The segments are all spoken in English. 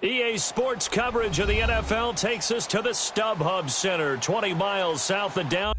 EA Sports coverage of the NFL takes us to the StubHub Center, 20 miles south of downtown.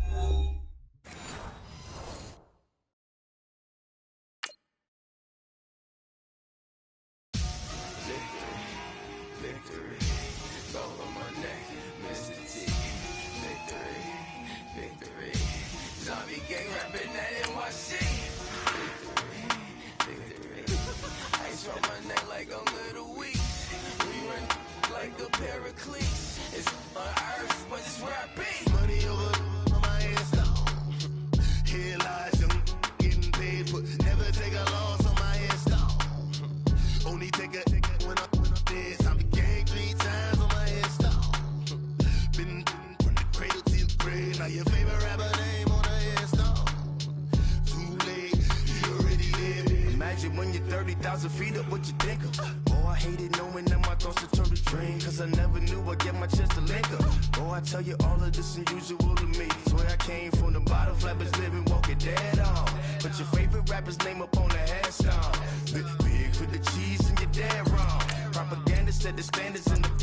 When you're 30,000 feet up, what you think of? Oh, I hated knowing that my thoughts would turn to dream, cause I never knew I'd get my chance to link up. Oh, I tell you all of this unusual to me. Swear I came from the bottom, flappers living, walking dead on. Put your favorite rapper's name up on the headstone. Big for the cheese and you're dead wrong. Propaganda said the standards in the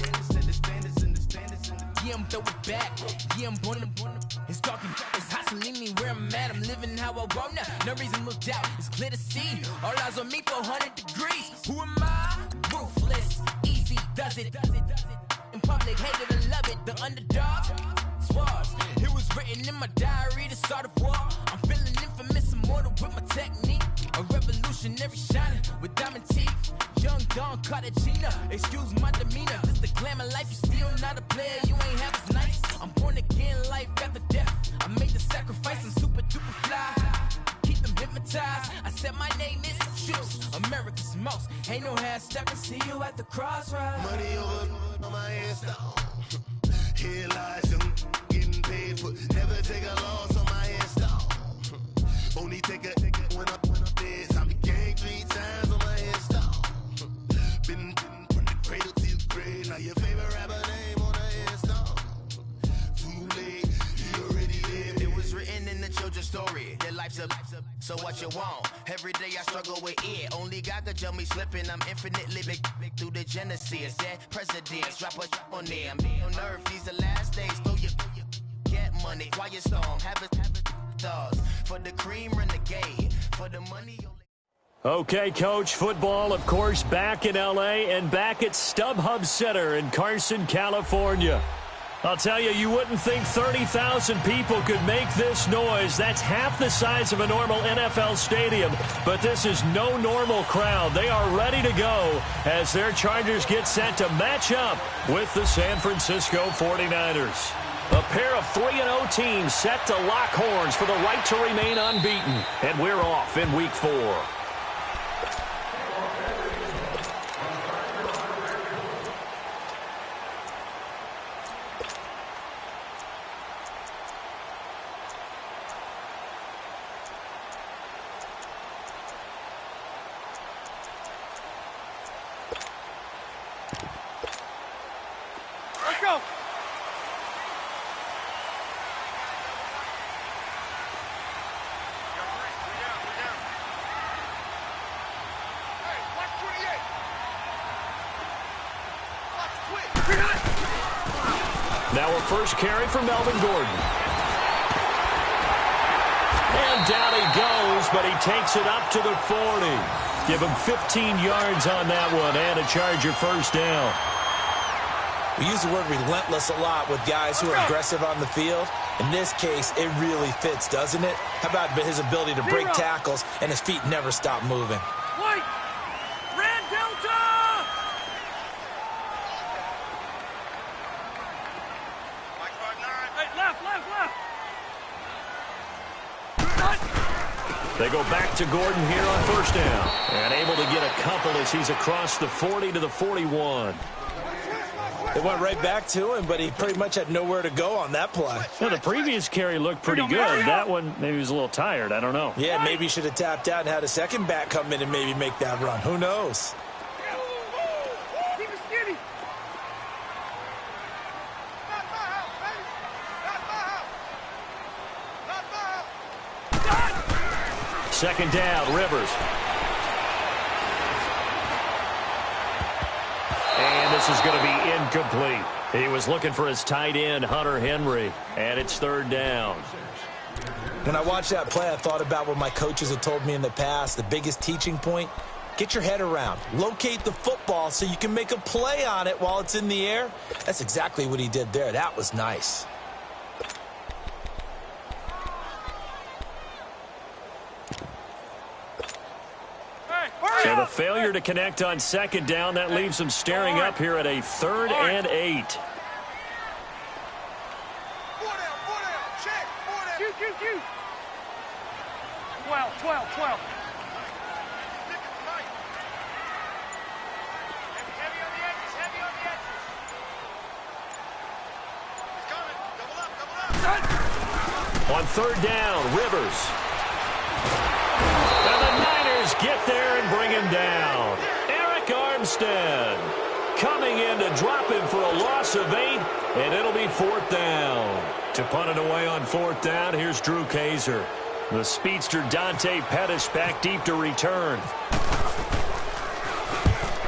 yeah, I'm throw it back. Yeah, I'm born to. It's talking, it's hustling me where I'm at. I'm living how I want now. No reason look out, it's clear to see. All eyes on me for 100 degrees. Who am I? Ruthless, easy, does it. In public, hate it and love it. The underdog, swabs. It was written in my diary to start a war. I'm feeling infamous, immortal with my technique. A revolutionary shining with diamond teeth. Young Don Cartagena, excuse my demeanor. This the glamour life, you still not a player, you ain't half as nice. I'm born again, life after death. I made the sacrifice, I'm super duper fly. Keep them hypnotized. I said my name is Juice, America's most. Ain't no half stepping, see you at the crossroads. money over on my headstone. Here lies young, getting paid for never take a loss on my headstone. Only take a when I'm dead. I be gang 3 times on my headstone. Been from the cradle to the grave. Now your favorite rapper name on the headstone. Too late, you already lived. It was written in the children's story. Their life's a so what you want? Every day I struggle with it. Only God could tell me slipping. I'm infinitely big through the genesis. That presidents drop a on there. I'm on earth. These the last days. Throw your get money. Quiet storm. Have it thoughts for the cream renegade. For the money. Okay, Coach, football, of course, back in L.A. and back at StubHub Center in Carson, California. I'll tell you, you wouldn't think 30,000 people could make this noise. That's half the size of a normal NFL stadium, but this is no normal crowd. They are ready to go as their Chargers get set to match up with the San Francisco 49ers. A pair of 3-0 teams set to lock horns for the right to remain unbeaten, and we're off in Week 4. Let's go. Now a first carry for Melvin Gordon. And down he goes, but he takes it up to the 40. Give him 15 yards on that one and a Charger first down. We use the word relentless a lot with guys who are aggressive on the field. In this case, it really fits, doesn't it? How about his ability to break tackles and his feet never stop moving? White! Red Delta! Mike 5-9. Hey, left! They go back to Gordon here on first down. And able to get a couple as he's across the 40 to the 41. They went right back to him, but he pretty much had nowhere to go on that play. Yeah, the previous carry looked pretty good. That one, maybe he was a little tired. I don't know. Yeah, maybe he should have tapped out and had a second back come in and maybe make that run. Who knows? Keep it skinny. Not my house, baby. Not my house. Second down, Rivers. And this is going to be incomplete. He was looking for his tight end, Hunter Henry, and it's third down. When I watched that play, I thought about what my coaches had told me in the past. The biggest teaching point, get your head around. Locate the football so you can make a play on it while it's in the air. That's exactly what he did there. That was nice. So the failure to connect on second down, that leaves him staring up here at a 3rd and 8. Check. 12. Heavy on the edges. He's coming. Double up. On third down, Rivers. And the Niners get there and bring him down. Eric Armstead coming in to drop him for a loss of 8, and it'll be 4th down. To punt it away on 4th down, here's Drew Kaiser. The speedster Dante Pettis back deep to return.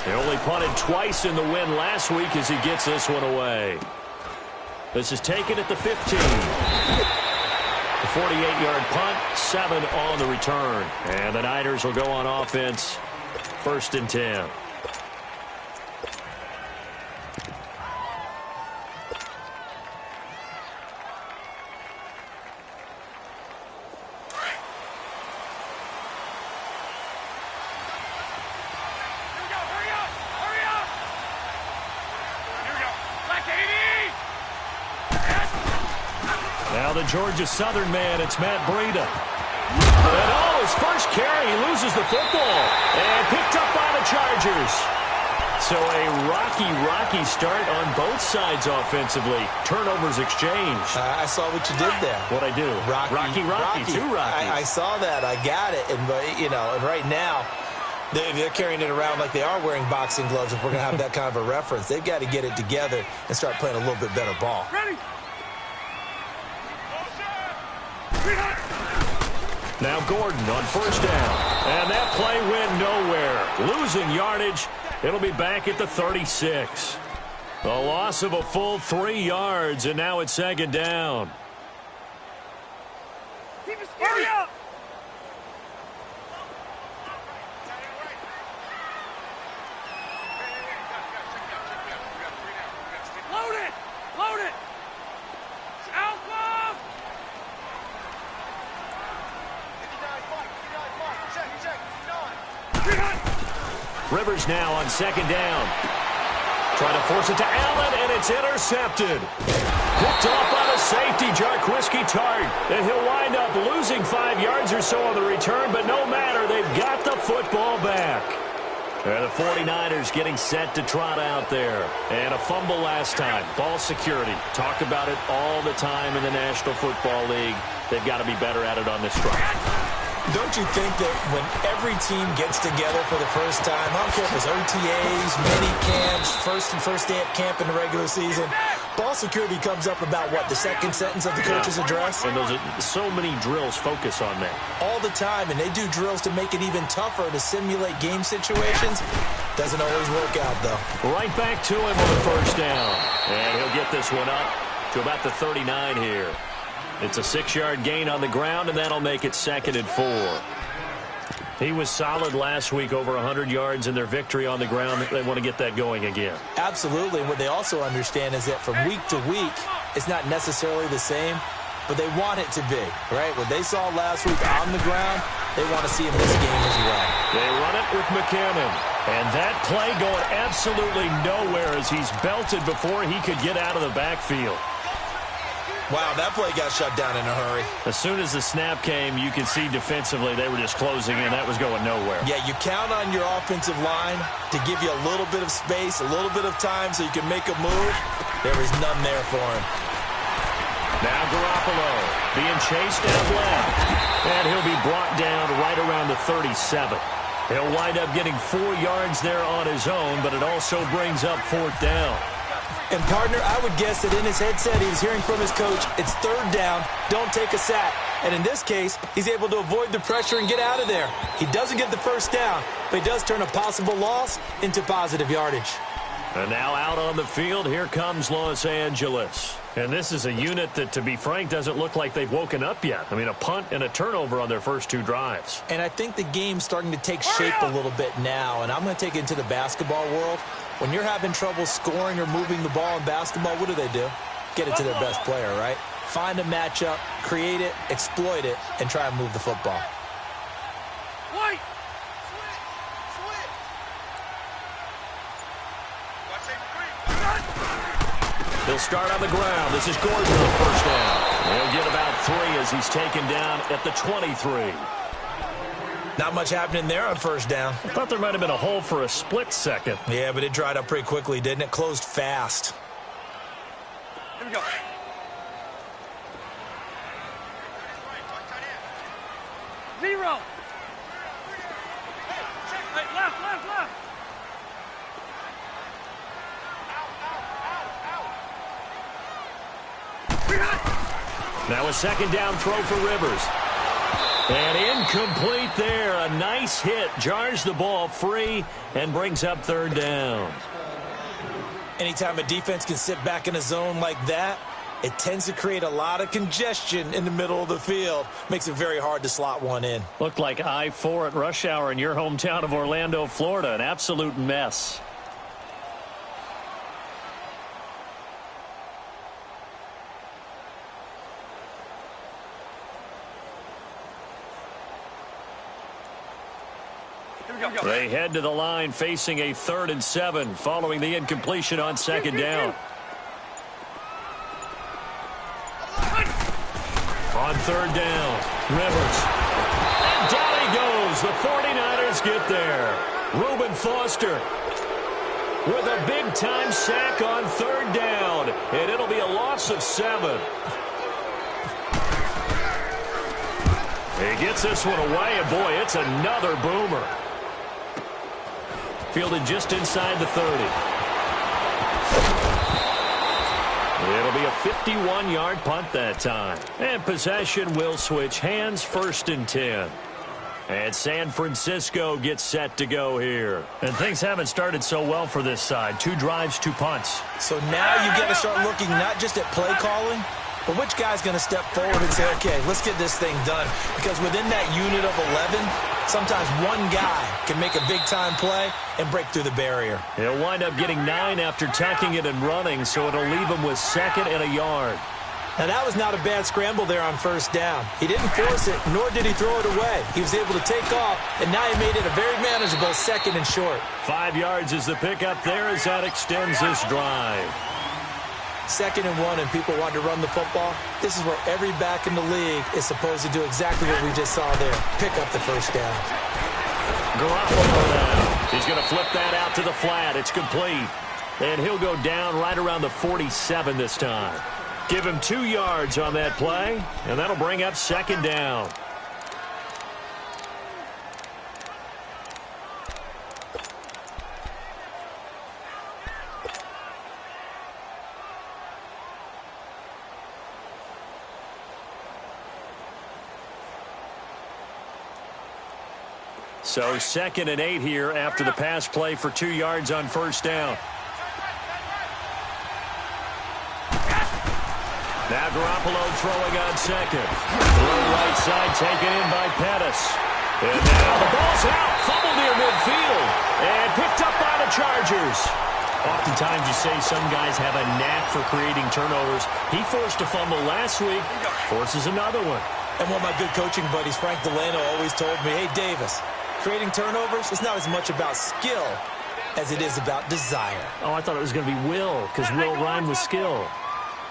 He only punted twice in the win last week as he gets this one away. This is taken at the 15. A 48-yard punt, 7 on the return. And the Niners will go on offense, 1st and 10. Now the Georgia Southern man, it's Matt Breida. And his first carry, he loses the football. And picked up by the Chargers. So a rocky start on both sides offensively. Turnovers exchanged. I saw what you did there. What'd I do? Rocky. Two Rockies. I saw that. I got it. And right now, they're carrying it around like they are wearing boxing gloves. If we're going to have that kind of a reference, they've got to get it together and start playing a little bit better ball. Ready. Now Gordon on first down. And that play went nowhere. Losing yardage. It'll be back at the 36. The loss of a full 3 yards, and now it's 2nd down. Keep it scary up. Load it. Alpha. Rivers now on 2nd down. Trying to force it to Allen, and it's intercepted. Picked off by the safety, Jarquiski Tart. And he'll wind up losing 5 yards or so on the return, but no matter, they've got the football back. And the 49ers getting set to trot out there. And a fumble last time. Ball security. Talk about it all the time in the National Football League. They've got to be better at it on this drive. Don't you think that when every team gets together for the first time, I don't care if it's OTAs, mini camps, first day at camp in the regular season, ball security comes up about what, the second sentence of the coach's address? And those are so many drills focus on that. All the time, and they do drills to make it even tougher to simulate game situations. Doesn't always work out, though. Right back to him on the first down. And he'll get this one up to about the 39 here. It's a 6-yard gain on the ground, and that'll make it 2nd and 4. He was solid last week, over 100 yards in their victory on the ground. They want to get that going again. Absolutely. And what they also understand is that from week to week, it's not necessarily the same, but they want it to be, right? What they saw last week on the ground, they want to see in this game as well. They run it with McCammon. And that play going absolutely nowhere as he's belted before he could get out of the backfield. Wow, that play got shut down in a hurry. As soon as the snap came, you could see defensively they were just closing in. That was going nowhere. Yeah, you count on your offensive line to give you a little bit of space, a little bit of time so you can make a move. There is none there for him. Now Garoppolo being chased out left. And he'll be brought down right around the 37. He'll wind up getting 4 yards there on his own, but it also brings up 4th down. And, partner, I would guess that in his headset he was hearing from his coach, it's 3rd down, don't take a sack. And in this case, he's able to avoid the pressure and get out of there. He doesn't get the first down, but he does turn a possible loss into positive yardage. And now out on the field, here comes Los Angeles. And this is a unit that, to be frank, doesn't look like they've woken up yet. I mean, a punt and a turnover on their first 2 drives. And I think the game's starting to take shape a little bit now. And I'm going to take it into the basketball world. When you're having trouble scoring or moving the ball in basketball, what do? Get it to their best player, right? Find a matchup, create it, exploit it, and try and move the football. White! He'll start on the ground. This is Gordon on first down. He'll get about 3 as he's taken down at the 23. Not much happening there on first down. I thought there might have been a hole for a split second. Yeah, but it dried up pretty quickly, didn't it? Closed fast. Here we go. Zero. Hey, left. Now a second down throw for Rivers. And incomplete there. A nice hit. Jars the ball free and brings up third down. Anytime a defense can sit back in a zone like that, it tends to create a lot of congestion in the middle of the field. Makes it very hard to slot one in. Looked like I-4 at rush hour in your hometown of Orlando, Florida. An absolute mess. They head to the line facing a 3rd and 7 following the incompletion on second down. On third down, Rivers. And down he goes. The 49ers get there. Reuben Foster with a big-time sack on third down. And it'll be a loss of 7. He gets this one away, and boy, it's another boomer. Fielded just inside the 30. It'll be a 51-yard punt that time. And possession will switch hands, 1st and 10. And San Francisco gets set to go here. And things haven't started so well for this side. 2 drives, 2 punts. So now you got to start looking not just at play calling, but which guy's going to step forward and say, okay, let's get this thing done. Because within that unit of 11, sometimes one guy can make a big-time play and break through the barrier. He'll wind up getting 9 after tucking it and running, so it'll leave him with 2nd and a yard. Now, that was not a bad scramble there on first down. He didn't force it, nor did he throw it away. He was able to take off, and now he made it a very manageable 2nd and short. 5 yards is the pickup there as that extends this drive. 2nd and 1, and people want to run the football. This is where every back in the league is supposed to do exactly what we just saw there. Pick up the first down. Garoppolo now. He's going to flip that out to the flat. It's complete. And he'll go down right around the 47 this time. Give him 2 yards on that play, and that'll bring up 2nd down. So 2nd and 8 here after the pass play for 2 yards on first down. Now Garoppolo throwing on 2nd. Throw right side taken in by Pettis. And now the ball's out. Fumble near midfield. And picked up by the Chargers. Oftentimes you say some guys have a knack for creating turnovers. He forced a fumble last week. Forces another one. And one of my good coaching buddies, Frank Delano, always told me, hey, Davis, creating turnovers is not as much about skill as it is about desire. Oh, I thought it was going to be will, because will rhyme with skill.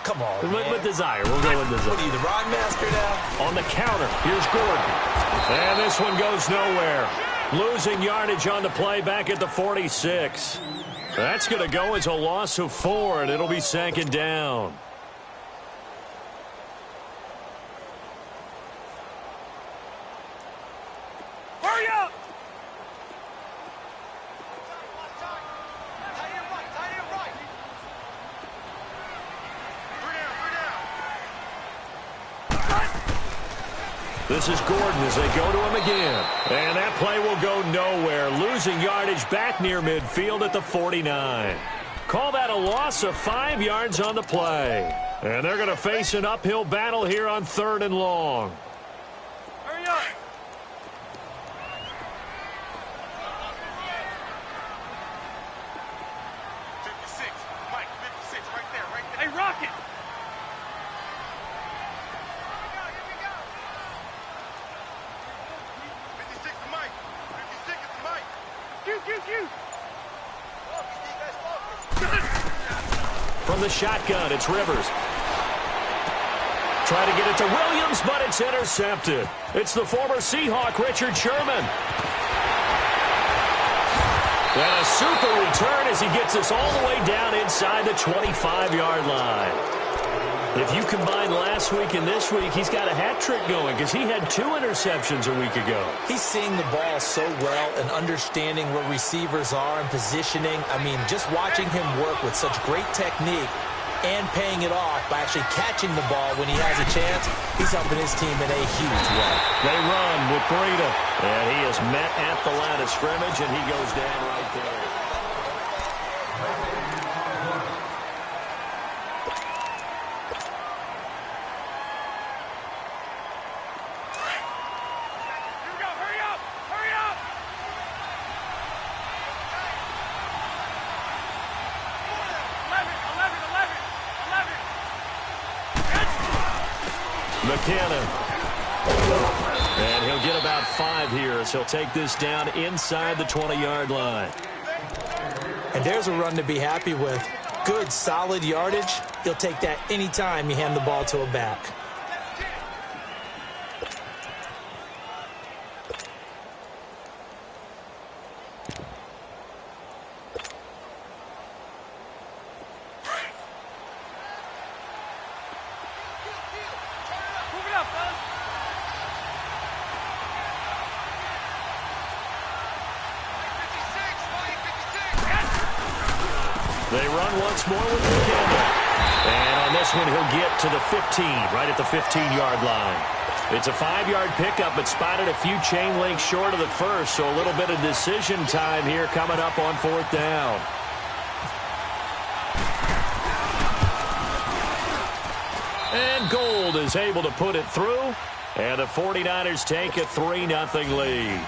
Come on, man. With desire. We'll go with desire. What are you, the rhyme master now? On the counter, here's Gordon. And this one goes nowhere. Losing yardage on the play back at the 46. That's going to go as a loss of 4, and it'll be 2nd down. Hurry up! This is Gordon as they go to him again. And that play will go nowhere. Losing yardage back near midfield at the 49. Call that a loss of 5 yards on the play. And they're going to face an uphill battle here on 3rd and long. Hurry up. Hey, Rocket! From the shotgun, it's Rivers. Try to get it to Williams, but it's intercepted. It's the former Seahawk, Richard Sherman. And a super return as he gets us all the way down inside the 25-yard line. If you combine last week and this week, he's got a hat trick going because he had 2 interceptions a week ago. He's seeing the ball so well and understanding where receivers are and positioning. I mean, just watching him work with such great technique and paying it off by actually catching the ball when he has a chance, he's helping his team in a huge way. They run with Breida, and he is met at the line of scrimmage, and he goes down right there. McKinnon. And he'll get about 5 here as he'll take this down inside the 20-yard line. And there's a run to be happy with. Good, solid yardage. He'll take that anytime you hand the ball to a back. They run once more with McKinnon. And on this one, he'll get to the 15, right at the 15-yard line. It's a 5-yard pickup, but spotted a few chain links short of the first, so a little bit of decision time here coming up on 4th down. And Gold is able to put it through, and the 49ers take a 3-0 lead.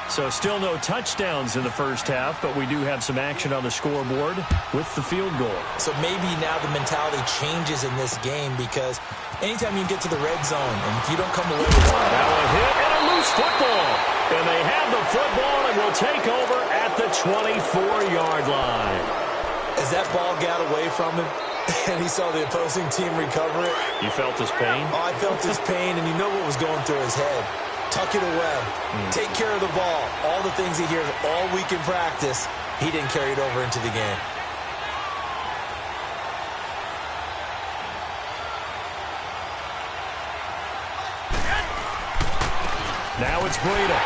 So still no touchdowns in the first half, but we do have some action on the scoreboard with the field goal. So maybe now the mentality changes in this game because anytime you get to the red zone and if you don't come away with it. Now a hit and a loose football. And they have the football and will take over at the 24-yard line. As that ball got away from him and he saw the opposing team recover it. You felt his pain? Oh, I felt his pain, and you know what was going through his head. Tuck it away. Take care of the ball. All the things he hears all week in practice, he didn't carry it over into the game. Now it's Breida.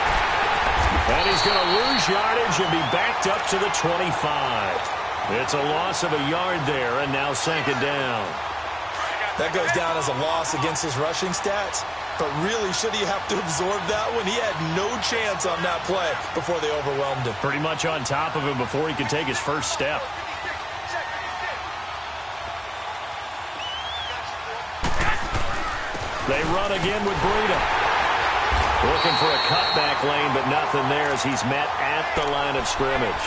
And he's going to lose yardage and be backed up to the 25. It's a loss of a yard there, and now 2nd down. That goes down as a loss against his rushing stats. But really, should he have to absorb that one? He had no chance on that play before they overwhelmed him. Pretty much on top of him before he could take his first step. They run again with Breida. Looking for a cutback lane, but nothing there as he's met at the line of scrimmage.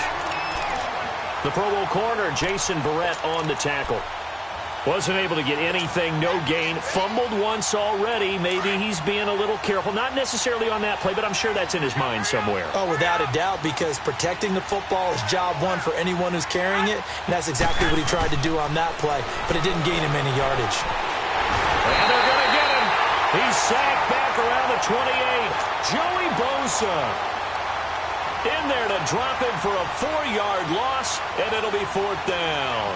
The Pro Bowl corner, Jason Verrett, on the tackle. Wasn't able to get anything, no gain. Fumbled once already. Maybe he's being a little careful. Not necessarily on that play, but I'm sure that's in his mind somewhere. Oh, without a doubt, because protecting the football is job one for anyone who's carrying it. And that's exactly what he tried to do on that play, but it didn't gain him any yardage. And they're going to get him. He's sacked back around the 28. Joey Bosa in there to drop him for a 4-yard loss, and it'll be 4th down.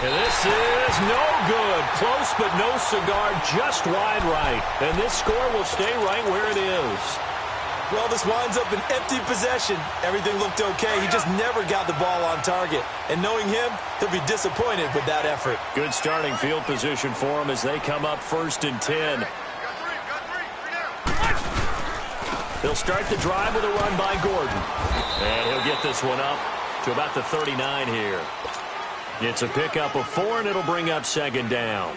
And this is no good. Close, but no cigar, just wide right. And this score will stay right where it is. Well, this winds up an empty possession. Everything looked okay. He just never got the ball on target. And knowing him, he'll be disappointed with that effort. Good starting field position for him as they come up 1st and 10. They'll start the drive with a run by Gordon. And he'll get this one up to about the 39 here. It's a pickup of 4, and it'll bring up 2nd down.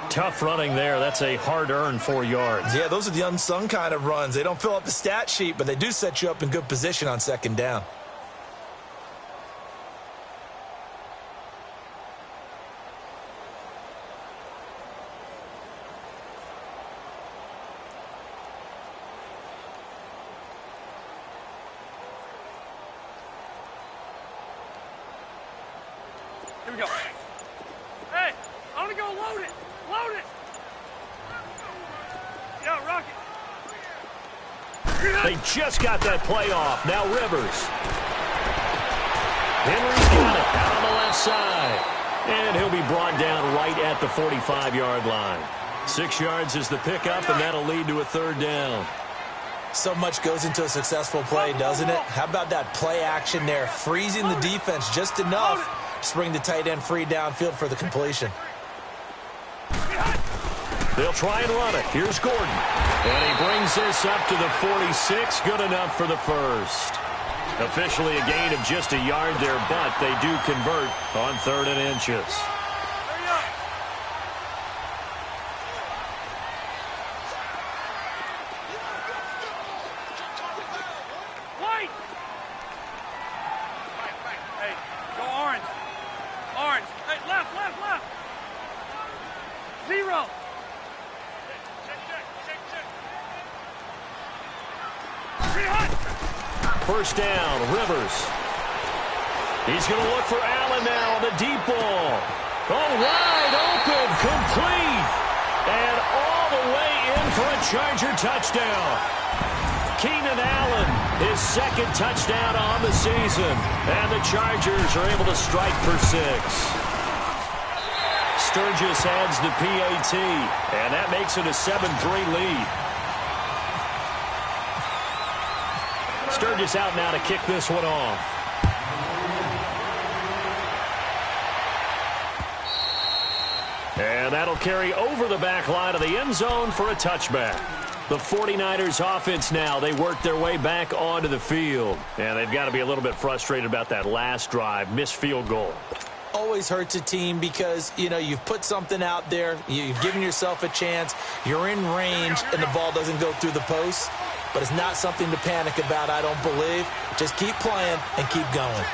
Tough running there. That's a hard-earned 4 yards. Yeah, those are the unsung kind of runs. They don't fill up the stat sheet, but they do set you up in good position on 2nd down. Here we go. Hey, I want to go load it. Load it. Yo, Rocket. They just got that play off. Now Rivers. Henry's got it out on the left side. And he'll be brought down right at the 45-yard line. 6 yards is the pickup, and that'll lead to a 3rd down. So much goes into a successful play, doesn't it? How about that play action there? Freezing the defense just enough to bring the tight end free downfield for the completion. They'll try and run it. Here's Gordon. And he brings this up to the 46. Good enough for the first. Officially a gain of just a yard there, but they do convert on 3rd and inches. Hey, go orange. Orange. Hey, left. 0. First down, Rivers. He's going to look for Allen now on the deep ball. Oh, wide open, complete. And all the way in for a Charger touchdown. Keenan Allen, his 2nd touchdown on the season. And the Chargers are able to strike for 6. Sturgis adds the PAT, and that makes it a 7-3 lead. Sturgis out now to kick this one off. And that'll carry over the back line of the end zone for a touchback. The 49ers offense now, they work their way back onto the field. And they've got to be a little bit frustrated about that last drive, missed field goal. Always hurts a team because, you know, you've put something out there, you've given yourself a chance, you're in range, and the ball doesn't go through the post. But it's not something to panic about, I don't believe. Just keep playing and keep going.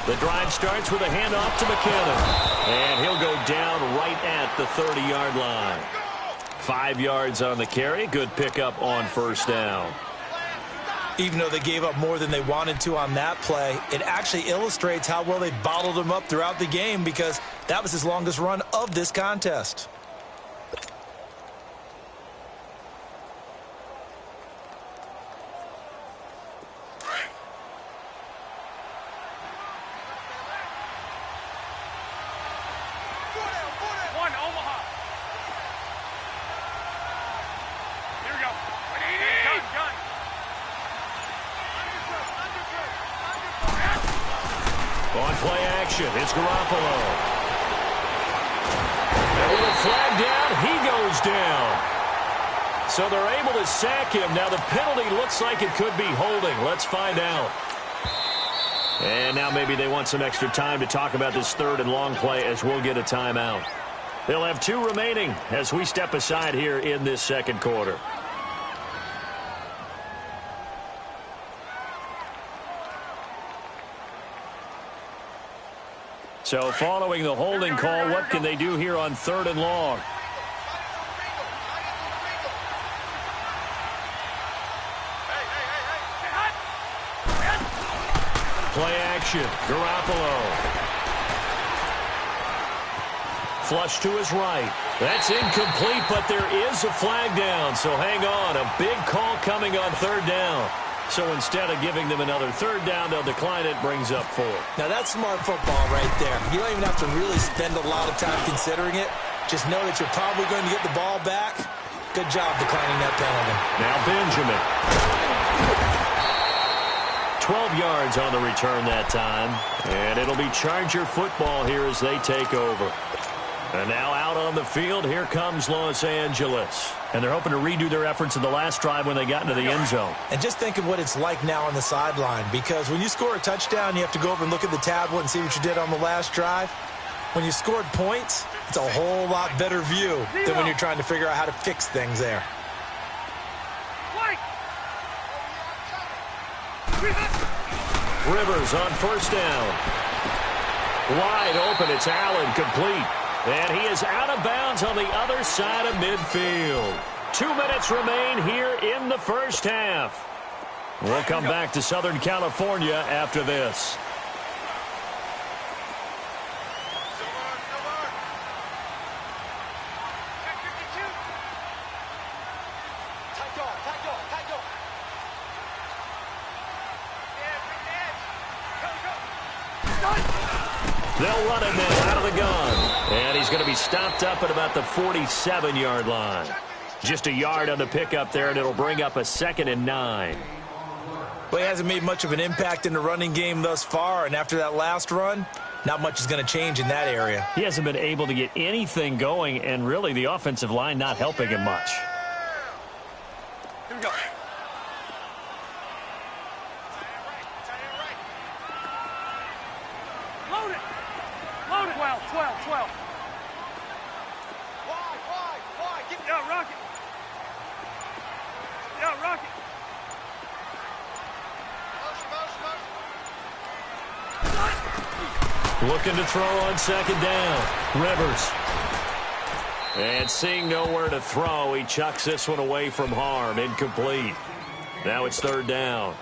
The drive starts with a handoff to McKinnon. And he'll go down right at the 30-yard line. 5 yards on the carry. Good pickup on 1st down. Even though they gave up more than they wanted to on that play, it actually illustrates how well they bottled him up throughout the game because that was his longest run of this contest. On play action, it's Garoppolo. And with a flag down, he goes down. So they're able to sack him. Now the penalty looks like it could be holding. Let's find out. And now maybe they want some extra time to talk about this 3rd and long play as we'll get a timeout. They'll have 2 remaining as we step aside here in this 2nd quarter. So following the holding call, what can they do here on 3rd and long? Play action, Garoppolo. Flush to his right. That's incomplete, but there is a flag down. So hang on, a big call coming on 3rd down. So instead of giving them another 3rd down, they'll decline it, brings up 4. Now that's smart football right there. You don't even have to really spend a lot of time considering it. Just know that you're probably going to get the ball back. Good job declining that penalty. Now Benjamin. 12 yards on the return that time. And it'll be Charger football here as they take over. And now out on the field, here comes Los Angeles. And they're hoping to redo their efforts in the last drive when they got into the end zone. And just think of what it's like now on the sideline, because when you score a touchdown, you have to go over and look at the tablet and see what you did on the last drive. When you scored points, it's a whole lot better view than when you're trying to figure out how to fix things there. Rivers on first down. Wide open, it's Allen, complete. And he is out of bounds on the other side of midfield. 2 minutes remain here in the first half. We'll come back to Southern California after this. They'll run it now out of the gun. And he's going to be stopped up at about the 47-yard line. Just a yard on the pickup there, and it'll bring up a 2nd and 9. Well, he hasn't made much of an impact in the running game thus far, and after that last run, not much is going to change in that area. He hasn't been able to get anything going, and really the offensive line not helping him much. Here we go. Load it. Load it. 12. Why? Get it. Yeah, Rocket. Looking to throw on 2nd down. Rivers. And seeing nowhere to throw, he chucks this one away from harm. Incomplete. Now it's 3rd down.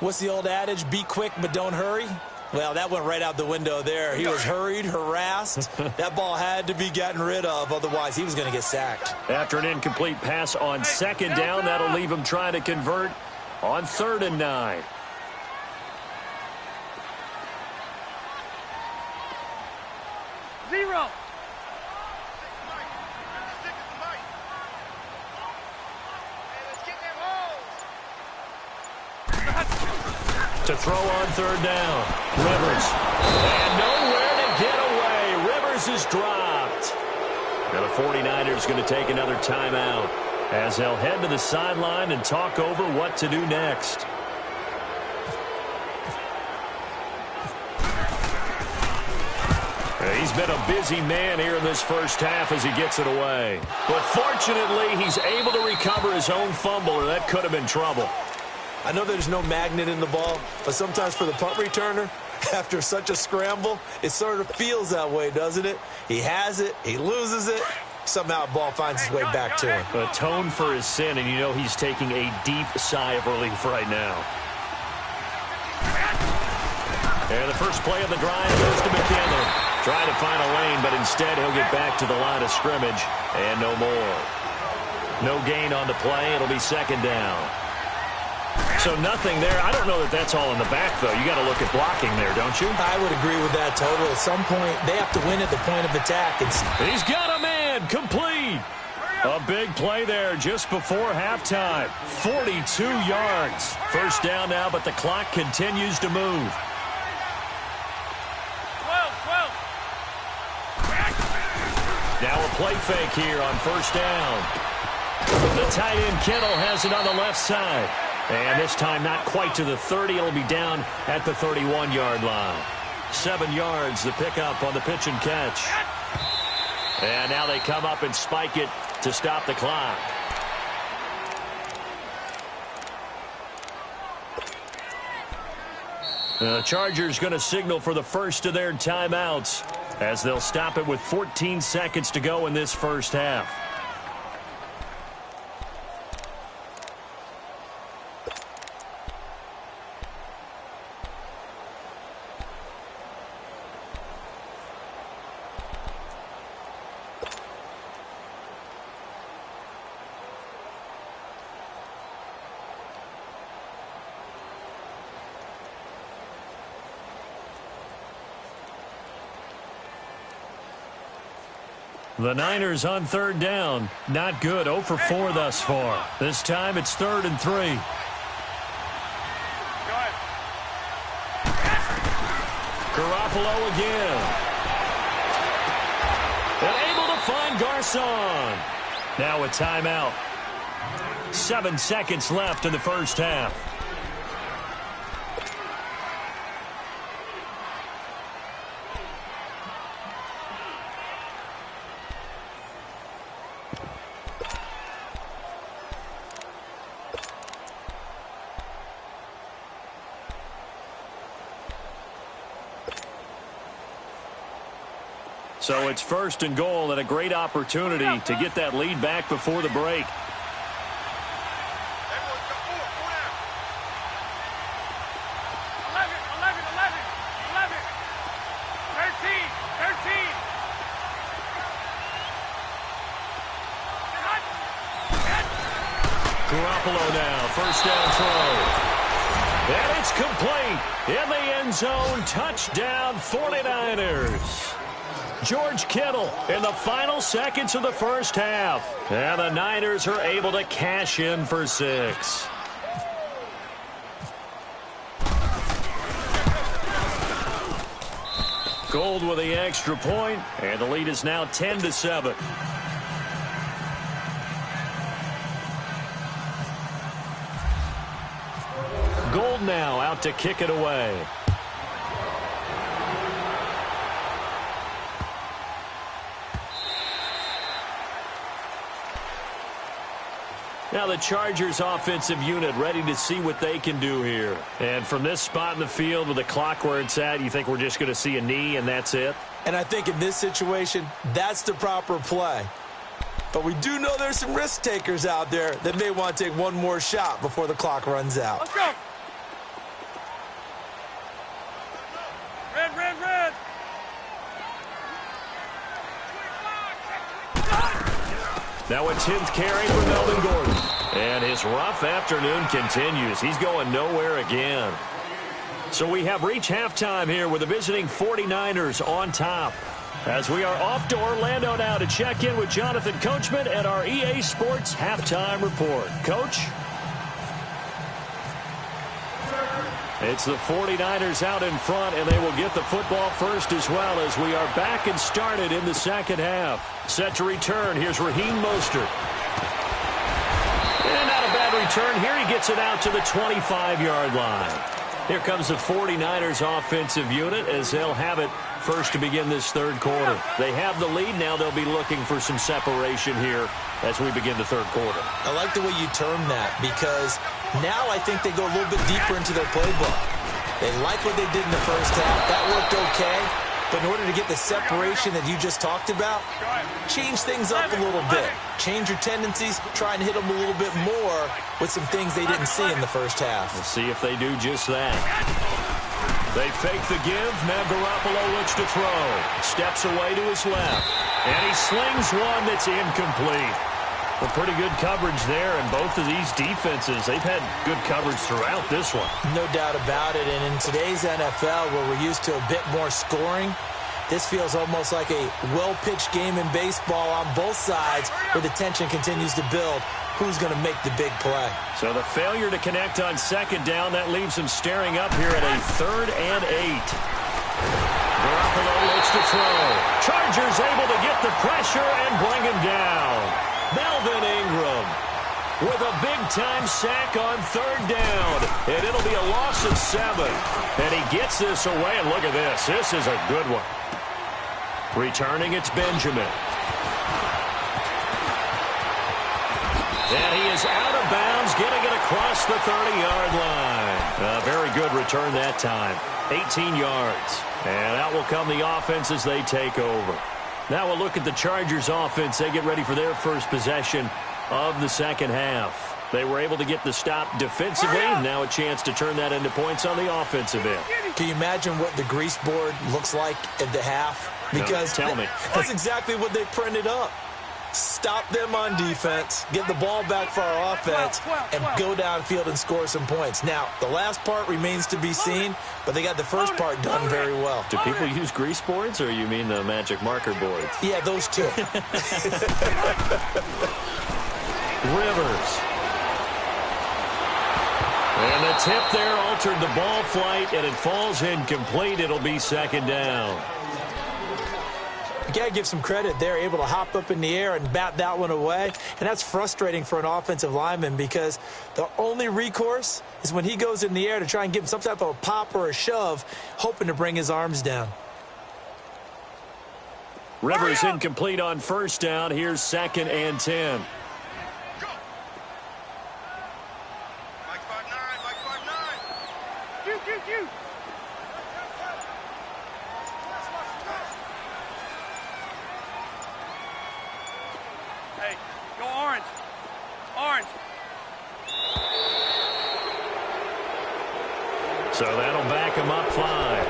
What's the old adage? Be quick, but don't hurry. Well, that went right out the window there. He was hurried, harassed. That ball had to be gotten rid of, otherwise he was going to get sacked. After an incomplete pass on 2nd down, that'll leave him trying to convert on 3rd and 9. Zero. To throw on 3rd down. Rivers. And nowhere to get away. Rivers is dropped. Now the 49ers going to take another timeout as they'll head to the sideline and talk over what to do next. He's been a busy man here in this first half as he gets it away. But fortunately, he's able to recover his own fumble, or that could have been trouble. I know there's no magnet in the ball, but sometimes for the punt returner, after such a scramble, it sort of feels that way, doesn't it? He has it, he loses it, somehow the ball finds its way back to him. Atone for his sin, and you know he's taking a deep sigh of relief right now. And the first play of the drive goes to McKinnon. Trying to find a lane, but instead he'll get back to the line of scrimmage, and no more. No gain on the play. It'll be 2nd down. So nothing there. I don't know that that's all in the back, though. You got to look at blocking there, don't you? I would agree with that total. At some point, they have to win at the point of attack. He's got a man. Complete. A big play there just before halftime. 42 yards. First down now, but the clock continues to move. 12. Now a play fake here on first down. The tight end Kittle has it on the left side. And this time not quite to the 30. It'll be down at the 31-yard line. 7 yards, the pickup on the pitch and catch. And now they come up and spike it to stop the clock. The Chargers going to signal for the first of their timeouts as they'll stop it with 14 seconds to go in this first half. The Niners on third down. Not good. 0 for 4 thus far. This time it's 3rd and 3. Garoppolo again. And able to find Garcon. Now a timeout. 7 seconds left in the first half. So it's 1st and goal and a great opportunity to get that lead back before the break. Garoppolo now, 1st down throw. And it's complete in the end zone. Touchdown 49ers. George Kittle in the final seconds of the first half. And the Niners are able to cash in for 6. Gold with the extra point, and the lead is now 10-7. Gold now out to kick it away. Now the Chargers offensive unit ready to see what they can do here. And from this spot in the field with the clock where it's at, you think we're just going to see a knee and that's it? And I think in this situation, that's the proper play. But we do know there's some risk takers out there that may want to take one more shot before the clock runs out. Let's go. Red, red, red. Now a 10th carry for Melvin Gordon. And his rough afternoon continues. He's going nowhere again. So we have reached halftime here with the visiting 49ers on top. As we are off to Orlando now to check in with Jonathan Coachman at our EA Sports Halftime Report. Coach? It's the 49ers out in front, and they will get the football first as well as we are back and started in the second half. Set to return. Here's Raheem Mostert. And not a bad return here. He gets it out to the 25-yard line. Here comes the 49ers offensive unit as they'll have it first to begin this third quarter. They have the lead. Now they'll be looking for some separation here as we begin the third quarter. I like the way you term that because now I think they go a little bit deeper into their playbook. They like what they did in the first half. That worked okay. But in order to get the separation that you just talked about, change things up a little bit. Change your tendencies. Try and hit them a little bit more with some things they didn't see in the first half. We'll see if they do just that. They fake the give. Now Garoppolo looks to throw. Steps away to his left. And he slings one that's incomplete. Well, pretty good coverage there, and both of these defenses, they've had good coverage throughout this one. No doubt about it, and in today's NFL, where we're used to a bit more scoring, this feels almost like a well-pitched game in baseball on both sides where the tension continues to build. Who's going to make the big play? So the failure to connect on second down, that leaves him staring up here at a 3rd and 8. Garoppolo looks to throw. Chargers able to get the pressure and bring him down. Melvin Ingram with a big-time sack on 3rd down. And it'll be a loss of 7. And he gets this away, and look at this. This is a good one. Returning, it's Benjamin. And he is out of bounds, getting it across the 30-yard line. A very good return that time. 18 yards. And out will come the offense as they take over. Now we'll look at the Chargers offense. They get ready for their first possession of the second half. They were able to get the stop defensively. Now a chance to turn that into points on the offensive end. Can you imagine what the grease board looks like at the half? Because tell me. That's exactly what they printed up. stop them on defense, get the ball back for our offense, and go downfield and score some points. Now, the last part remains to be seen, but they got the first part done very well. Do people use grease boards, or you mean the magic marker boards? Yeah, those two. Rivers. And the tip there altered the ball flight, and it falls incomplete. It'll be second down. You got to give some credit. They're able to hop up in the air and bat that one away. And that's frustrating for an offensive lineman because the only recourse is when he goes in the air to try and give him some type of a pop or a shove, hoping to bring his arms down. Rivers incomplete on first down. Here's 2nd and 10. Go. Mike 5'9", Mike 5'9". You. Hey, go orange. Orange. So that'll back him up 5.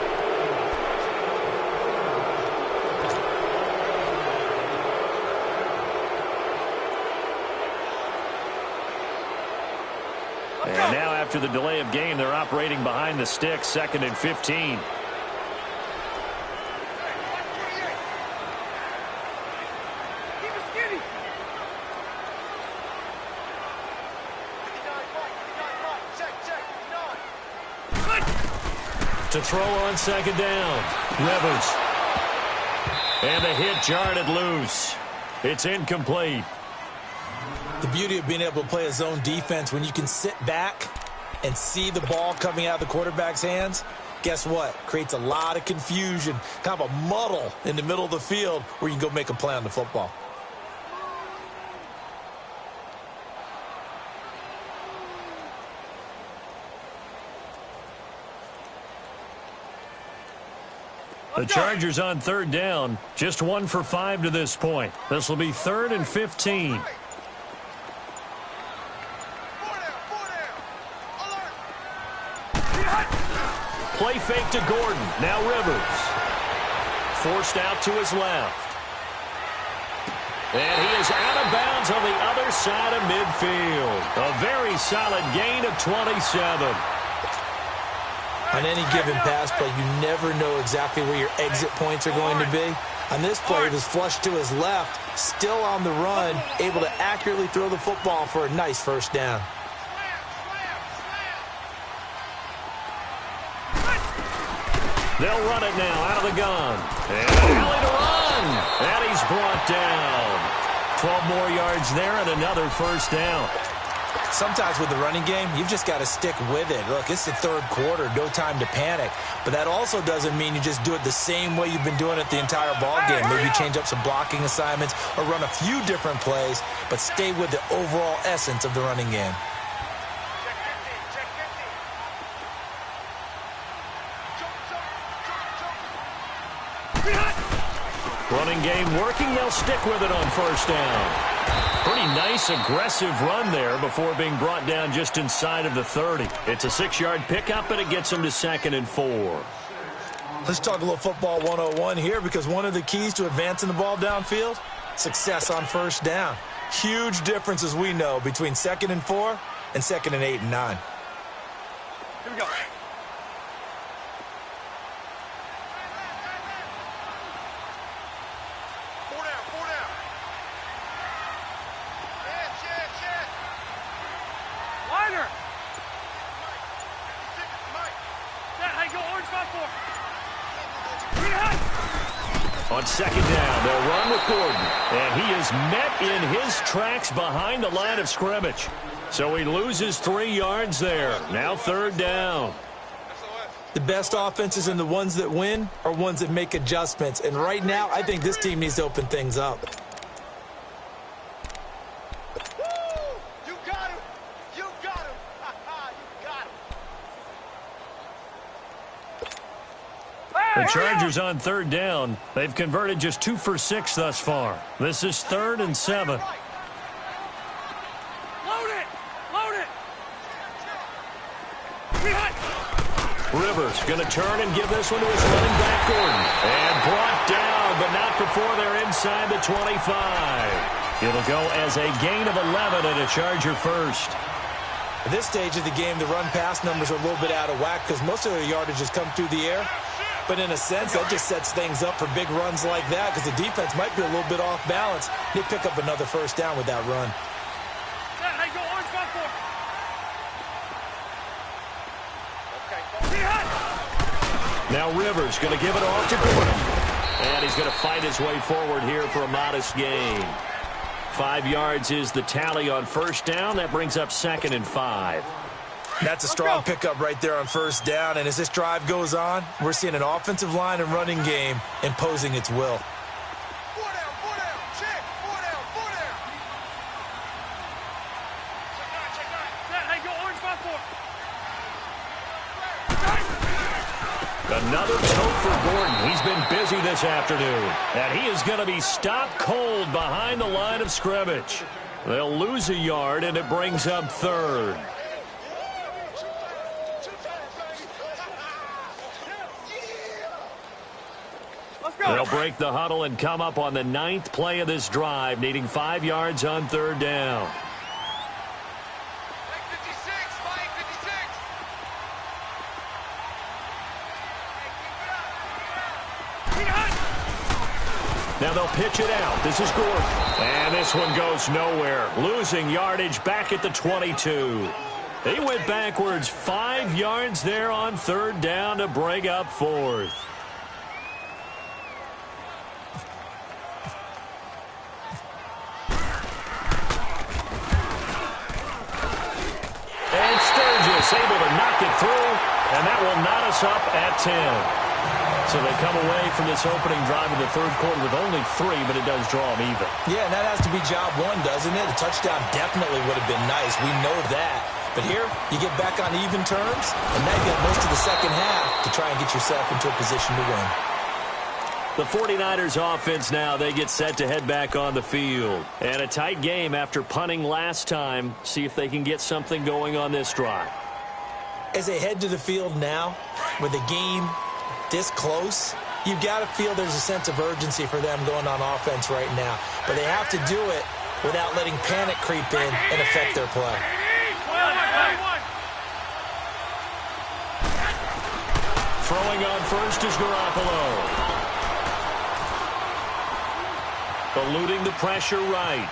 And now after the delay of game, they're operating behind the sticks, 2nd and 15. To throw on 2nd down. Rivers. And the hit jarred it loose. It's incomplete. The beauty of being able to play a zone defense when you can sit back and see the ball coming out of the quarterback's hands, guess what? Creates a lot of confusion, kind of a muddle in the middle of the field where you can go make a play on the football. The Chargers on 3rd down, just 1 for 5 to this point. This will be 3rd and 15. Play fake to Gordon. Now Rivers. Forced out to his left. And he is out of bounds on the other side of midfield. A very solid gain of 27. On any given pass play, you never know exactly where your exit points are going to be. On this play, it was flushed to his left, still on the run, able to accurately throw the football for a nice first down. They'll run it now out of the gun. And alley to run. And he's brought down. 12 more yards there and another first down. Sometimes with the running game, you've just got to stick with it. Look, it's the 3rd quarter, no time to panic. But that also doesn't mean you just do it the same way you've been doing it the entire ball game. Maybe change up some blocking assignments or run a few different plays, but stay with the overall essence of the running game. Running game working. They'll stick with it on first down. Pretty nice, aggressive run there before being brought down just inside of the 30. It's a 6-yard pickup, and it gets them to 2nd and 4. Let's talk a little football 101 here because one of the keys to advancing the ball downfield, success on first down. Huge difference, as we know, between 2nd and 4 and 2nd and 8 and 9. Here we go. On 2nd down, they'll run with Gordon. And he is met in his tracks behind the line of scrimmage. So he loses 3 yards there. Now 3rd down. The best offenses and the ones that win are ones that make adjustments. And right now, I think this team needs to open things up. The Chargers on 3rd down. They've converted just 2 for 6 thus far. This is 3rd and 7. Load it! Load it! Rivers going to turn and give this one to his running back, Gordon. And brought down, but not before they're inside the 25. It'll go as a gain of 11 and a Charger first. At this stage of the game, the run-pass numbers are a little bit out of whack because most of their yardage has come through the air. But in a sense, that just sets things up for big runs like that because the defense might be a little bit off balance. They pick up another first down with that run. Now Rivers going to give it off to Gordon. And he's going to fight his way forward here for a modest gain. 5 yards is the tally on first down. That brings up 2nd and 5. That's a strong pickup right there on first down. And as this drive goes on, we're seeing an offensive line and running game imposing its will. Another tote for Gordon. He's been busy this afternoon. And he is going to be stopped cold behind the line of scrimmage. They'll lose a yard, and it brings up 3rd. They'll break the huddle and come up on the 9th play of this drive, needing 5 yards on 3rd down. Now they'll pitch it out. This is Gordon. And this one goes nowhere. Losing yardage back at the 22. He went backwards 5 yards there on 3rd down to break up 4th. And Sturgis able to knock it through. And that will knot us up at 10. So they come away from this opening drive in the 3rd quarter with only 3, but it does draw them even. Yeah, and that has to be job 1, doesn't it? A touchdown definitely would have been nice. We know that. But here, you get back on even terms, and now you got most of the second half to try and get yourself into a position to win. The 49ers offense now, they get set to head back on the field. And a tight game after punting last time. See if they can get something going on this drive. As they head to the field now, with the game this close, you've got to feel there's a sense of urgency for them going on offense right now. But they have to do it without letting panic creep in and affect their play. Throwing on first is Garoppolo. Eluding the pressure right.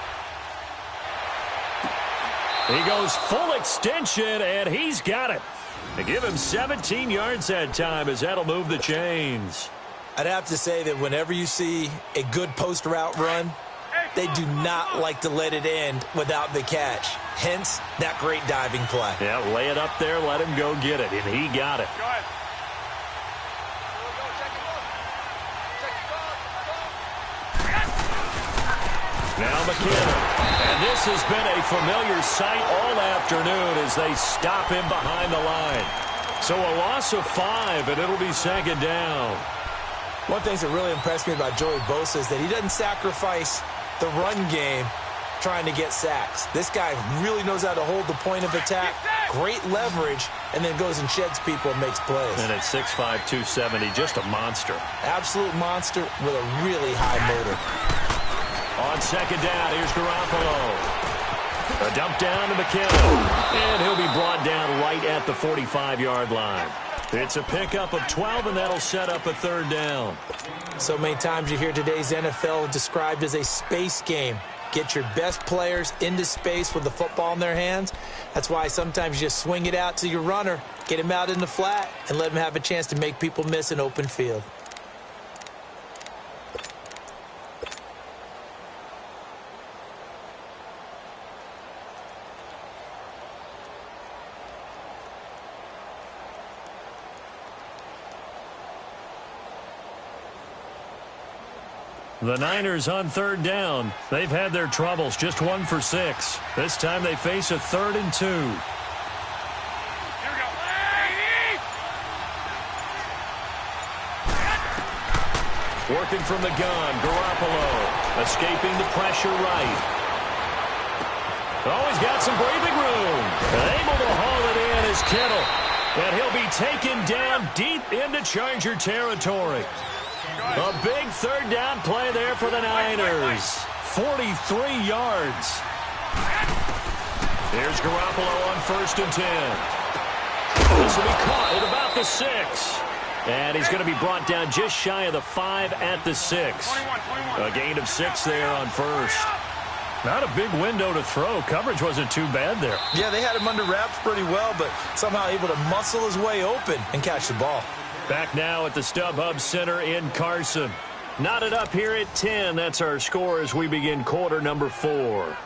He goes full extension, and he's got it. They give him 17 yards that time as that'll move the chains. I'd have to say that whenever you see a good post route run, they do not like to let it end without the catch. Hence, that great diving play. Yeah, lay it up there, let him go get it, and he got it. Now McKinnon. And this has been a familiar sight all afternoon as they stop him behind the line. So a loss of 5, and it'll be 2nd down. One thing that really impressed me about Joey Bosa is that he doesn't sacrifice the run game trying to get sacks. This guy really knows how to hold the point of attack, great leverage, and then goes and sheds people and makes plays. And at 6'5", 270, just a monster. Absolute monster with a really high motor. On 2nd down, here's Garoppolo. A dump down to McKinnon. And he'll be brought down right at the 45-yard line. It's a pickup of 12, and that'll set up a 3rd down. So many times you hear today's NFL described as a space game. Get your best players into space with the football in their hands. That's why sometimes you just swing it out to your runner, get him out in the flat, and let him have a chance to make people miss an open field. The Niners on 3rd down. They've had their troubles, just 1 for 6. This time they face a 3rd and 2. Here we go. Working from the gun, Garoppolo. Escaping the pressure right. Oh, he's got some breathing room. Able to haul it in is Kittle. And he'll be taken down deep into Charger territory. A big 3rd down play there for the Niners. 43 yards. Here's Garoppolo on 1st and 10. This will be caught at about the 6. And he's going to be brought down just shy of the 5 at the 6. A gain of 6 there on 1st. Not a big window to throw. Coverage wasn't too bad there. Yeah, they had him under wraps pretty well, but somehow able to muscle his way open and catch the ball. Back now at the StubHub Center in Carson. Knotted up here at 10. That's our score as we begin quarter number 4.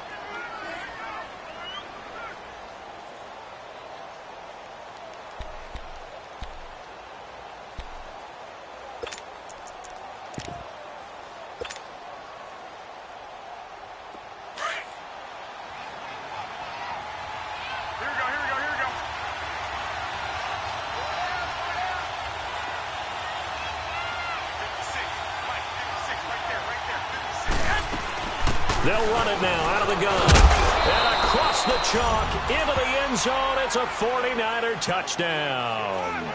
They'll run it now out of the gun. And across the chalk into the end zone. It's a 49er touchdown.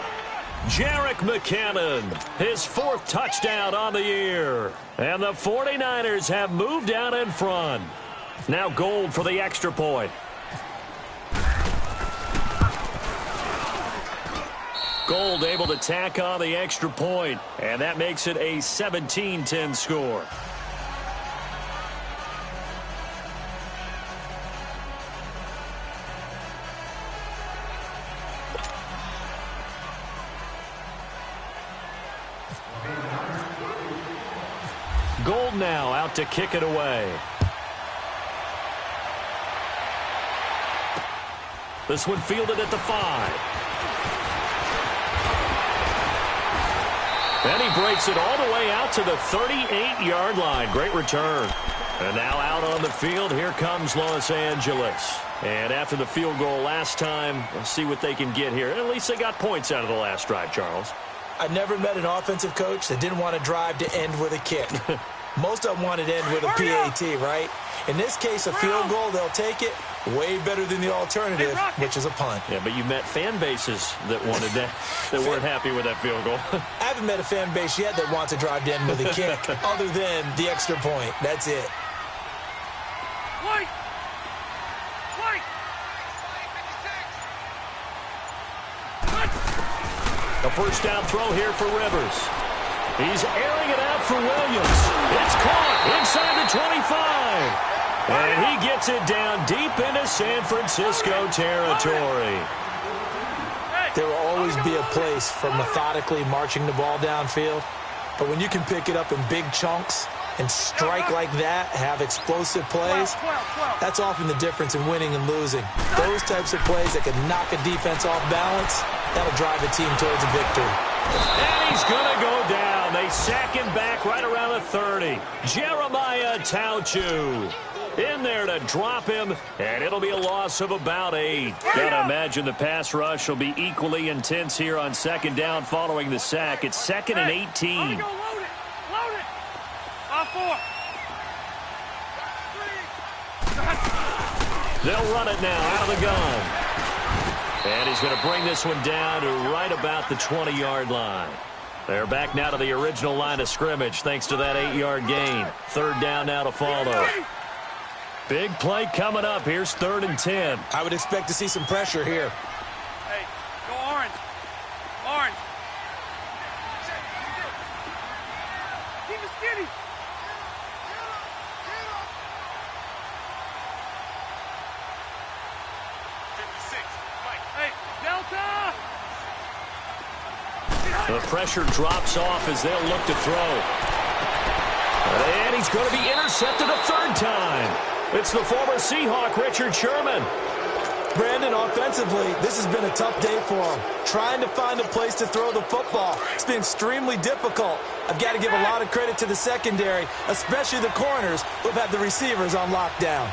Jerick McKinnon, his 4th touchdown on the year. And the 49ers have moved out in front. Now Gold for the extra point. Gold able to tack on the extra point. And that makes it a 17-10 score. Gold now out to kick it away. This one fielded at the 5. And he breaks it all the way out to the 38-yard line. Great return. And now out on the field, here comes Los Angeles. And after the field goal last time, let's see what they can get here. At least they got points out of the last drive, Charles. I never met an offensive coach that didn't want to drive to end with a kick. Most of them wanted to end with a PAT, right? In this case, a field goal, they'll take it. Way better than the alternative, which is a punt. Yeah, but you met fan bases that wanted that, that weren't happy with that field goal. I haven't met a fan base yet that wants to drive to end with a kick, other than the extra point. That's it. White! A first down throw here for Rivers. He's airing it out for Williams. It's caught inside the 25. And he gets it down deep into San Francisco territory. There will always be a place for methodically marching the ball downfield. But when you can pick it up in big chunks and strike like that, have explosive plays, that's often the difference in winning and losing. Those types of plays that can knock a defense off balance, that'll drive a team towards a victory. And he's going to go down. They sack him back right around the 30. Jeremiah Tauchu in there to drop him, and it'll be a loss of about 8. Gotta imagine the pass rush will be equally intense here on second down following the sack. It's 2nd and 18. Load it! Load it! On 4. They'll run it now out of the gun. And he's going to bring this one down to right about the 20-yard line. They're back now to the original line of scrimmage thanks to that 8-yard gain. 3rd down now to follow. Big play coming up. Here's 3rd and 10. I would expect to see some pressure here. Hey, go orange. Orange. Keep it skinny. Hey, Delta! The pressure drops off as they'll look to throw. And he's going to be intercepted a 3rd time. It's the former Seahawk, Richard Sherman. Brandon, offensively, this has been a tough day for him. Trying to find a place to throw the football. It's been extremely difficult. I've got to give a lot of credit to the secondary, especially the corners who've had the receivers on lockdown.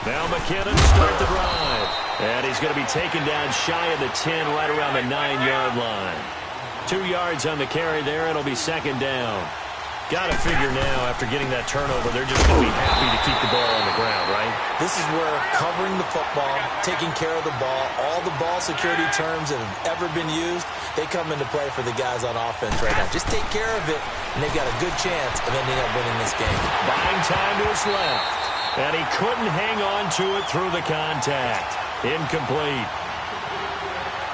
Now McKinnon start the drive. And he's going to be taken down shy of the 10, right around the 9-yard line. 2 yards on the carry there. It'll be 2nd down. Got to figure now, after getting that turnover, they're just going to be happy to keep the ball on the ground, right? This is where covering the football, taking care of the ball, all the ball security terms that have ever been used, they come into play for the guys on offense right now. Just take care of it, and they've got a good chance of ending up winning this game. Buying time to his left, and he couldn't hang on to it through the contact. Incomplete.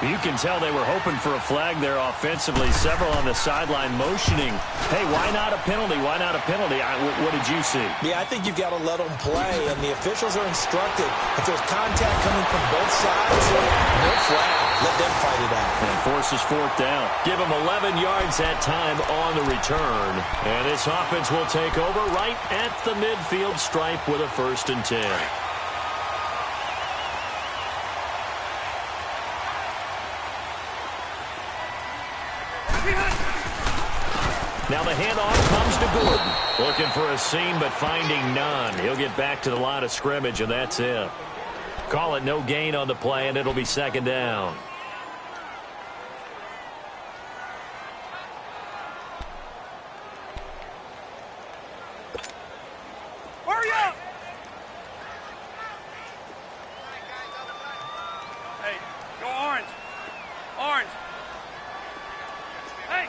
You can tell they were hoping for a flag there offensively. Several on the sideline motioning. Hey, why not a penalty? Why not a penalty? What did you see? Yeah, I think you've got to let them play, and the officials are instructed. If there's contact coming from both sides, no flag. Let them fight it out. And forces fourth down. Give them 11 yards that time on the return. And this offense will take over right at the midfield stripe with a 1st and 10. Now the handoff comes to Gordon. Looking for a seam, but finding none. He'll get back to the line of scrimmage, and that's it. Call it no gain on the play, and it'll be 2nd down. Hurry up! Hey, go orange. Orange. Hey!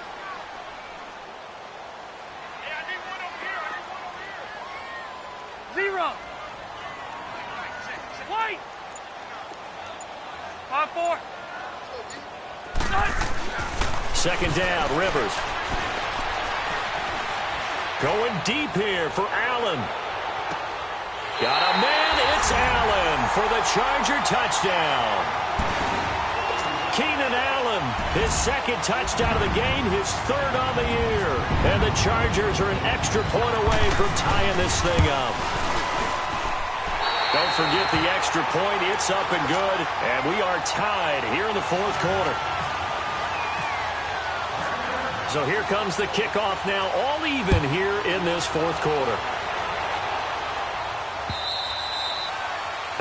Yeah, I need one over here. 0. White. 5-4. 2nd down, Rivers. Going deep here for Allen. Got a man, it's Allen for the Charger touchdown. Keenan Allen, his 2nd touchdown of the game, his 3rd on the year. And the Chargers are an extra point away from tying this thing up. Don't forget the extra point. It's up and good. And we are tied here in the 4th quarter. So here comes the kickoff now, all even here in this 4th quarter.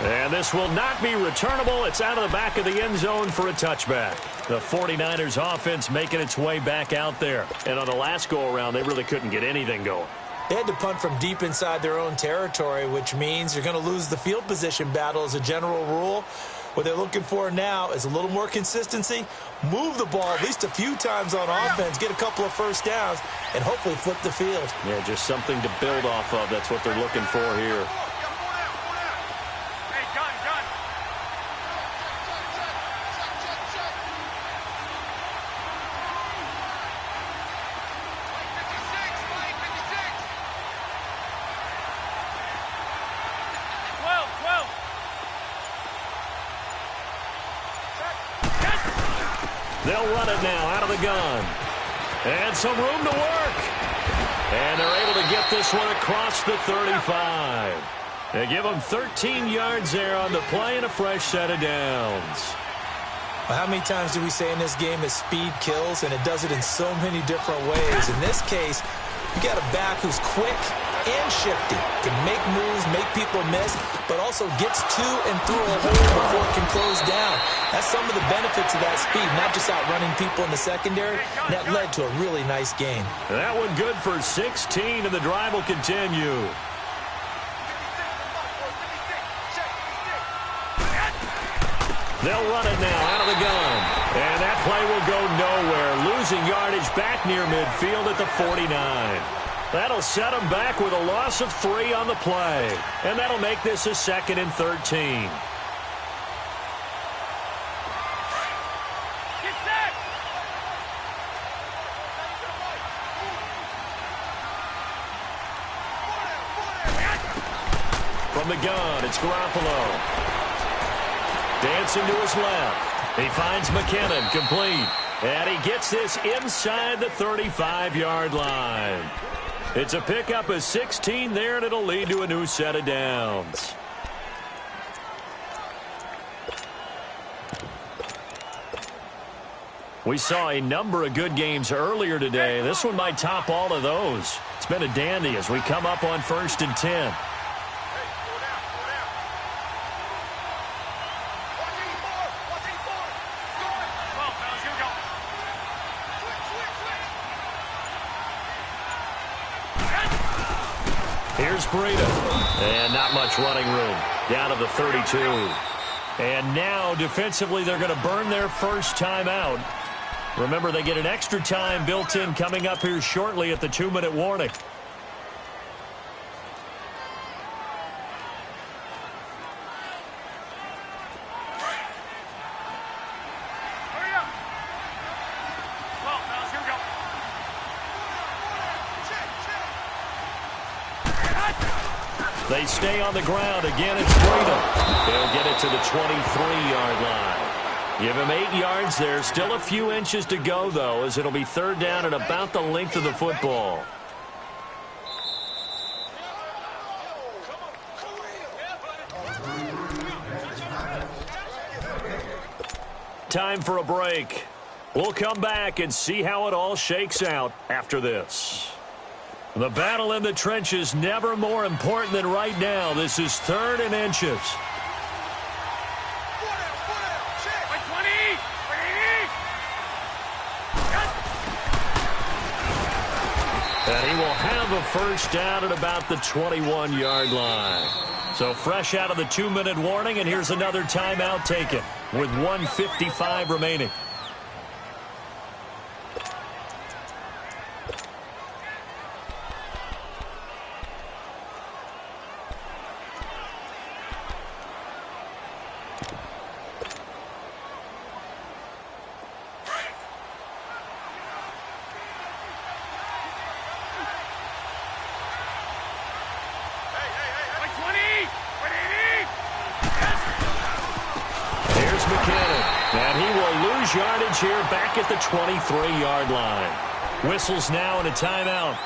And this will not be returnable. It's out of the back of the end zone for a touchback. The 49ers offense making its way back out there. And on the last go-around, they really couldn't get anything going. They had to punt from deep inside their own territory, which means you're going to lose the field position battle as a general rule. What they're looking for now is a little more consistency, move the ball at least a few times on offense, get a couple of 1st downs, and hopefully flip the field. Yeah, just something to build off of. That's what they're looking for here. They'll run it now out of the gun. And some room to work. And they're able to get this one across the 35. They give them 13 yards there on the play and a fresh set of downs. Well, how many times do we say in this game that speed kills, and it does it in so many different ways? In this case, you got a back who's quick and shifty, can make moves, make people miss, but also gets to and through a hole before it can close down. That's some of the benefits of that speed, not just outrunning people in the secondary. That led to a really nice game. That one good for 16, and the drive will continue. They'll run it now out of the gun. And that play will go nowhere. Losing yardage back near midfield at the 49. That'll set them back with a loss of 3 on the play. And that'll make this a 2nd and 13. From the gun, it's Garoppolo. Dancing to his left. He finds McKinnon, complete. And he gets this inside the 35-yard line. It's a pickup of 16 there, and it'll lead to a new set of downs. We saw a number of good games earlier today. This one might top all of those. It's been a dandy as we come up on 1st and 10. Here's Breida. And not much running room. Down to the 32. And now, defensively, they're going to burn their first timeout. Remember, they get an extra time built in coming up here shortly at the 2-minute warning. They stay on the ground. Again, it's Breida. They'll get it to the 23-yard line. Give him 8 yards there. Still a few inches to go, though, as it'll be third down and about the length of the football. Time for a break. We'll come back and see how it all shakes out after this. The battle in the trenches never more important than right now. This is 3rd and inches. And he will have a first down at about the 21-yard line. So fresh out of the 2-minute warning, and here's another timeout taken with 1:55 remaining. Yardage here back at the 23-yard line. Whistles now and a timeout.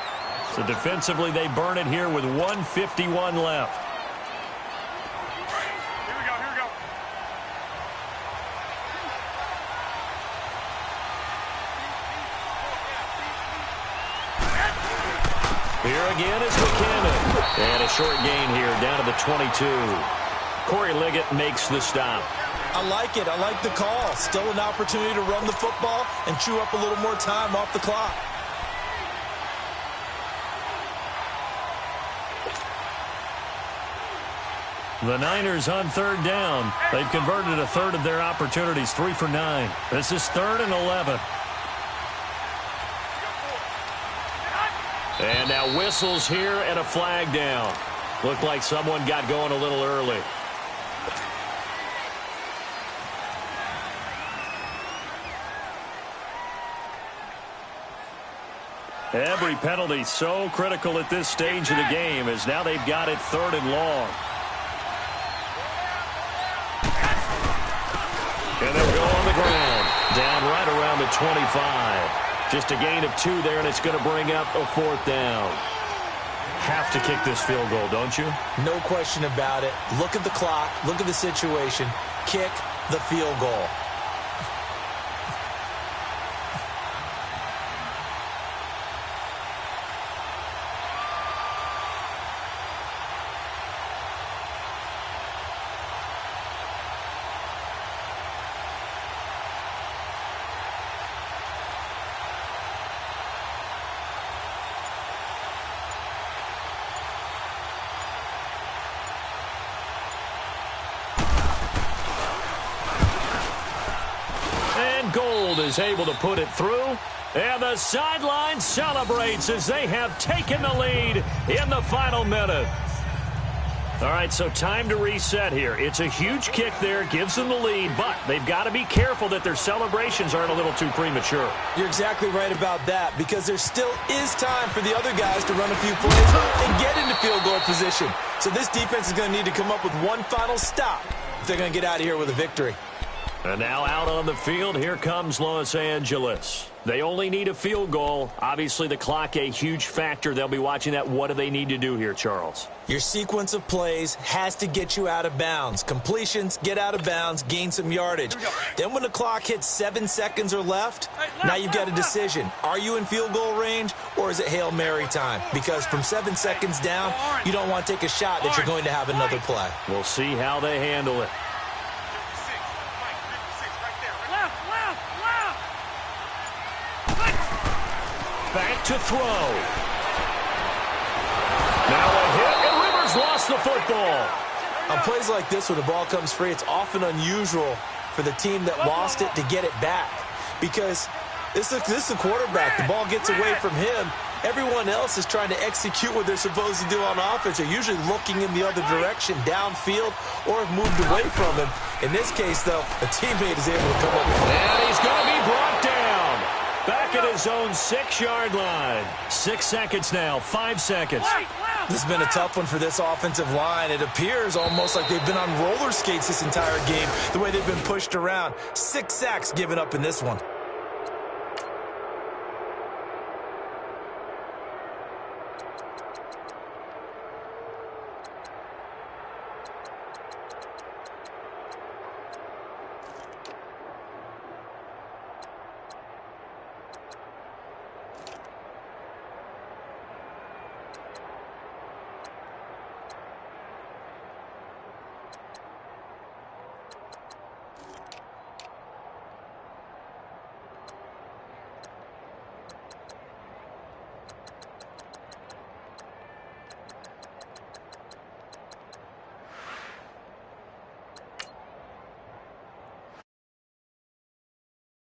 So defensively they burn it here with 1:51 left. Here we go. Here again is McKinnon. And a short gain here down to the 22. Corey Liggett makes the stop. I like it. I like the call. Still an opportunity to run the football and chew up a little more time off the clock. The Niners on 3rd down. They've converted a third of their opportunities, 3 for 9. This is 3rd and 11. And now whistles here and a flag down. Looked like someone got going a little early. Every penalty so critical at this stage of the game, as now they've got it 3rd and long. And they'll go on the ground, down right around the 25. Just a gain of 2 there, and it's going to bring up a 4th down. Have to kick this field goal, don't you? No question about it. Look at the clock. Look at the situation. Kick the field goal. Gold is able to put it through, and the sideline celebrates as they have taken the lead in the final minute. All right, so time to reset here. It's a huge kick there, gives them the lead, but they've got to be careful that their celebrations aren't a little too premature. You're exactly right about that, because there still is time for the other guys to run a few plays and get into field goal position. So this defense is going to need to come up with one final stop if they're going to get out of here with a victory. And now out on the field, here comes Los Angeles. They only need a field goal. Obviously, the clock a huge factor. They'll be watching that. What do they need to do here, Charles? Your sequence of plays has to get you out of bounds. Completions, get out of bounds, gain some yardage. Then when the clock hits 7 seconds or left, now you've got a decision. Are you in field goal range, or is it Hail Mary time? Because from 7 seconds down, you don't want to take a shot that you're going to have another play. We'll see how they handle it. Back to throw. Now a hit, and the football. On plays like this, when the ball comes free, it's often unusual for the team that lost it to get it back. Because this is the quarterback. The ball gets away from him. Everyone else is trying to execute what they're supposed to do on offense. They're usually looking in the other direction, downfield, or have moved away from him. In this case, though, a teammate is able to come up with it. And he's going to be brought down. Back at his own 6-yard line. 6 seconds now, 5 seconds. This has been a tough one for this offensive line. It appears almost like they've been on roller skates this entire game, the way they've been pushed around. 6 sacks given up in this one.